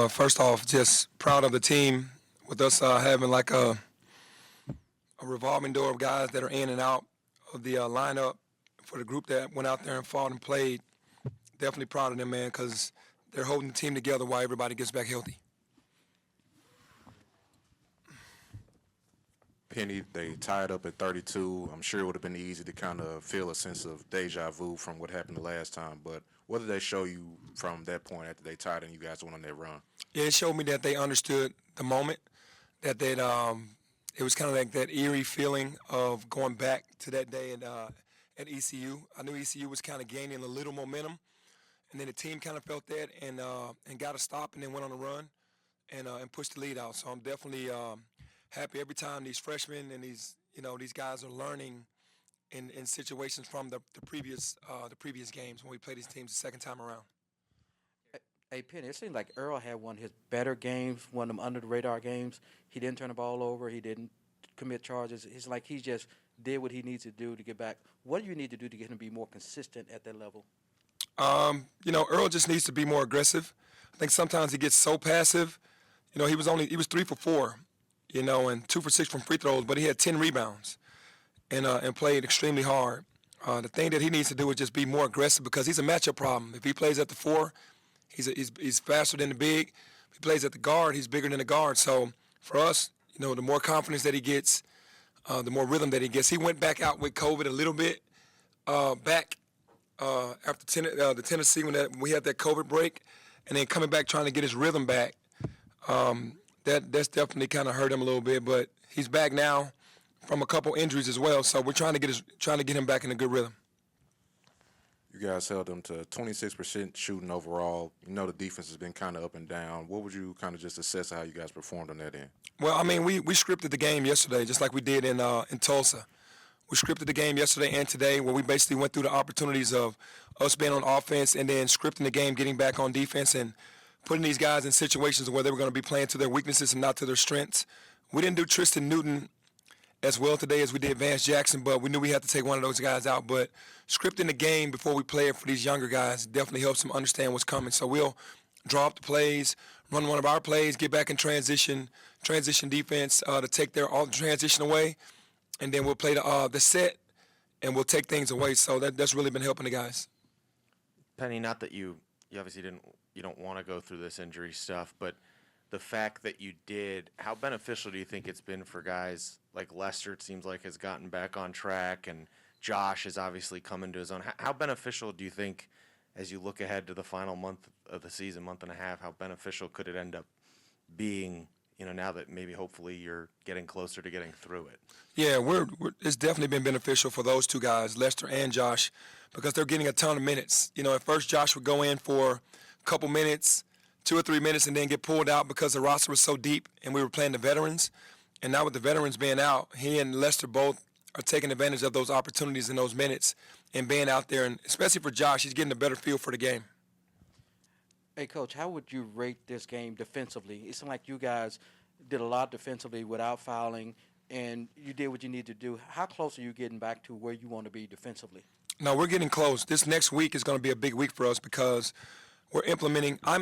First off, just proud of the team with us having like a revolving door of guys that are in and out of the lineup for the group that went out there and fought and played. Definitely proud of them, man, because they're holding the team together while everybody gets back healthy. Penny, they tied up at 32. I'm sure it would have been easy to kind of feel a sense of deja vu from what happened the last time. But what did they show you from that point after they tied and you guys went on that run? Yeah, it showed me that they understood the moment, that it was kind of like that eerie feeling of going back to that day at ECU. I knew ECU was kind of gaining a little momentum, and then the team kind of felt that and got a stop and then went on a run and pushed the lead out. So I'm definitely happy every time these freshmen and these guys are learning in situations from the previous games when we played these teams the second time around. Hey, Penny, it seemed like Earl had one of his better games, one of them under-the-radar games. He didn't turn the ball over. He didn't commit charges. It's like he just did what he needs to do to get back. What do you need to do to get him to be more consistent at that level? Earl just needs to be more aggressive. I think sometimes he gets so passive. He was 3 for 4, and 2 for 6 from free throws, but he had 10 rebounds and played extremely hard. The thing that he needs to do is just be more aggressive because he's a matchup problem. If he plays at the 4, he's faster than the big. If he plays at the guard, he's bigger than the guard. So for us, the more confidence that he gets, the more rhythm that he gets. He went back out with COVID a little bit back after the Tennessee when we had that COVID break, and then coming back trying to get his rhythm back. That's definitely kind of hurt him a little bit, but he's back now from a couple injuries as well. So we're trying to get him back in a good rhythm. You guys held them to 26% shooting overall. The defense has been kind of up and down. What would you kind of just assess how you guys performed on that end? Well, I mean, we scripted the game yesterday just like we did in Tulsa. We scripted the game yesterday and today where we basically went through the opportunities of us being on offense and then scripting the game, getting back on defense and putting these guys in situations where they were going to be playing to their weaknesses and not to their strengths. We didn't do Tristan Newton as well today as we did Vance Jackson, but we knew we had to take one of those guys out. But scripting the game before we play it for these younger guys definitely helps them understand what's coming. So we'll draw up the plays, run one of our plays, get back in transition defense to take all the transition away, and then we'll play the set, and we'll take things away. So that's really been helping the guys. Penny, not that you obviously don't want to go through this injury stuff, but the fact that you did, how beneficial do you think it's been for guys like Lester, it seems like, has gotten back on track, and Josh has obviously come into his own. How beneficial do you think, as you look ahead to the final month of the season, month and a half, how beneficial could it end up being, now that maybe hopefully you're getting closer to getting through it? Yeah, it's definitely been beneficial for those two guys, Lester and Josh, because they're getting a ton of minutes. At first Josh would go in for a couple minutes, 2 or 3 minutes, and then get pulled out because the roster was so deep and we were playing the veterans. And now with the veterans being out, he and Lester both are taking advantage of those opportunities in those minutes and being out there. And especially for Josh, he's getting a better feel for the game. Hey, Coach, how would you rate this game defensively? It seemed like you guys did a lot defensively without fouling, and you did what you need to do. How close are you getting back to where you want to be defensively? No, we're getting close. This next week is going to be a big week for us because I'm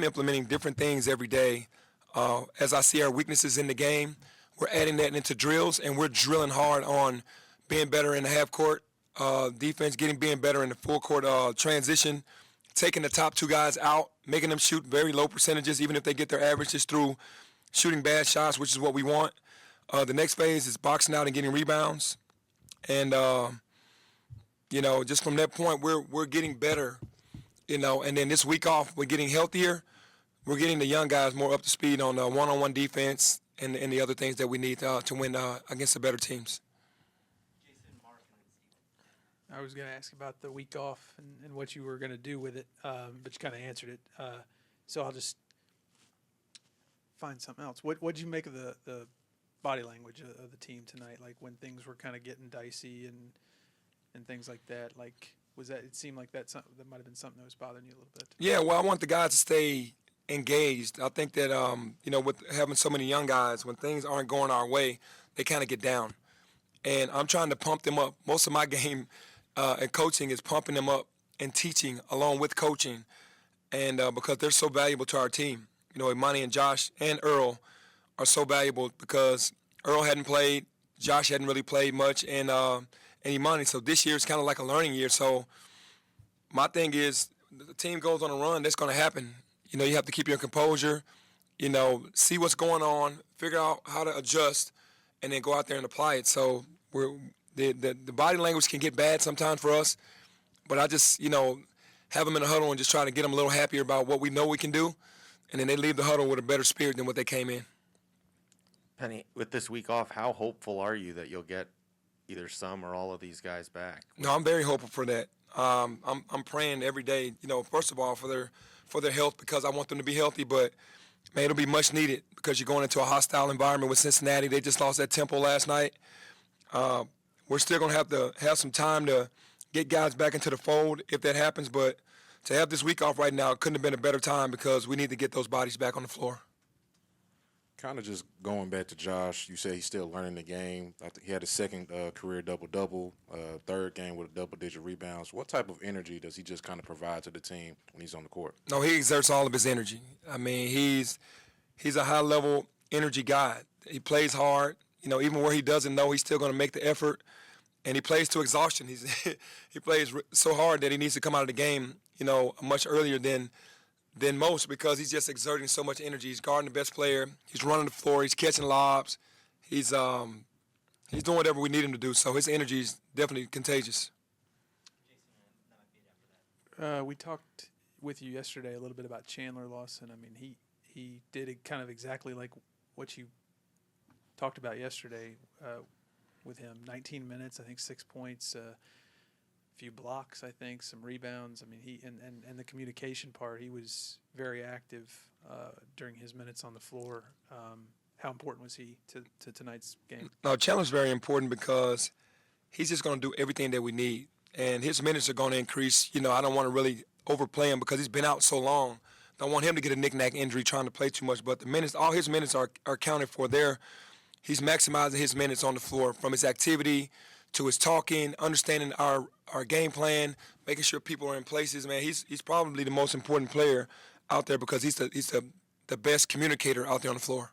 implementing different things every day. As I see our weaknesses in the game, we're adding that into drills, and we're drilling hard on being better in the half court defense, being better in the full court transition, taking the top 2 guys out, making them shoot very low percentages, even if they get their averages through shooting bad shots, which is what we want. The next phase is boxing out and getting rebounds, and just from that point, we're getting better. And then this week off, we're getting healthier. We're getting the young guys more up to speed on one-on-one defense and the other things that we need to win against the better teams. I was going to ask about the week off and what you were going to do with it, but you kind of answered it. So I'll just find something else. What did you make of the body language of the team tonight? Like when things were kind of getting dicey and things like that. Like it seemed like that might have been something that was bothering you a little bit. Yeah, well, I want the guys to stay engaged. I think that with having so many young guys, when things aren't going our way, they kind of get down. And I'm trying to pump them up. Most of my game and coaching is pumping them up and teaching along with coaching, and because they're so valuable to our team. Imani and Josh and Earl are so valuable because Earl hadn't played, Josh hadn't really played much, and Imani. So this year is kind of like a learning year. So my thing is, the team goes on a run, that's going to happen. You have to keep your composure, see what's going on, figure out how to adjust, and then go out there and apply it. So the body language can get bad sometimes for us, but I just, have them in the huddle and just try to get them a little happier about what we know we can do, and then they leave the huddle with a better spirit than what they came in. Penny, with this week off, how hopeful are you that you'll get either some or all of these guys back? No, I'm very hopeful for that. I'm praying every day, first of all for their health because I want them to be healthy, but man, it'll be much needed because you're going into a hostile environment with Cincinnati. They just lost at Temple last night. We're still going to have some time to get guys back into the fold if that happens, but to have this week off right now, it couldn't have been a better time because we need to get those bodies back on the floor. Kind of just going back to Josh, you said he's still learning the game. I think he had his second career double-double, third game with double-digit rebounds. What type of energy does he just kind of provide to the team when he's on the court? No, he exerts all of his energy. I mean, he's a high-level energy guy. He plays hard. Even where he doesn't know, he's still going to make the effort, and he plays to exhaustion. He plays so hard that he needs to come out of the game, much earlier than most because he's just exerting so much energy. He's guarding the best player. He's running the floor. He's catching lobs. He's doing whatever we need him to do. So his energy is definitely contagious. We talked with you yesterday a little bit about Chandler Lawson. I mean, he did it kind of exactly like what you talked about yesterday with him. 19 minutes, I think 6 points, a few blocks, I think, some rebounds. I mean, he and the communication part, he was very active during his minutes on the floor. How important was he to tonight's game? No, Chandler's very important because he's just going to do everything that we need, and his minutes are going to increase. I don't want to really overplay him because he's been out so long. Don't want him to get a knick-knack injury trying to play too much, but all his minutes are counted for there. He's maximizing his minutes on the floor from his activity to his talking, understanding our game plan, making sure people are in places. Man, he's probably the most important player out there because he's the best communicator out there on the floor.